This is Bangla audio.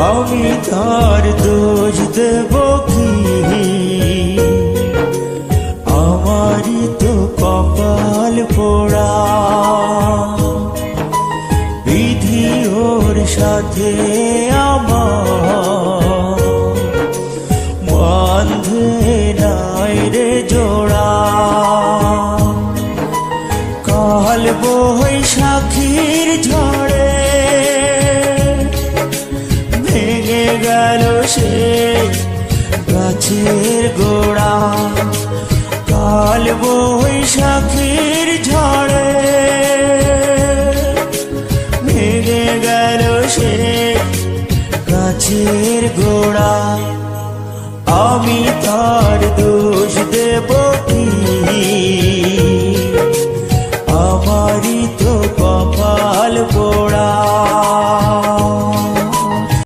আমি তার দোষ দেব কি? আমারই তো কপাল পোড়া, বিধি ওর সাথে আমার বাঁধে নাই রে জোড়া। কাল বৈশাখীর ঝড়ে ভেঙে গেল সে গাছের গোড়া। কাল বৈশাখীর ঝড়ে ভেঙে গেল সে গাছের গোড়া। আমি তার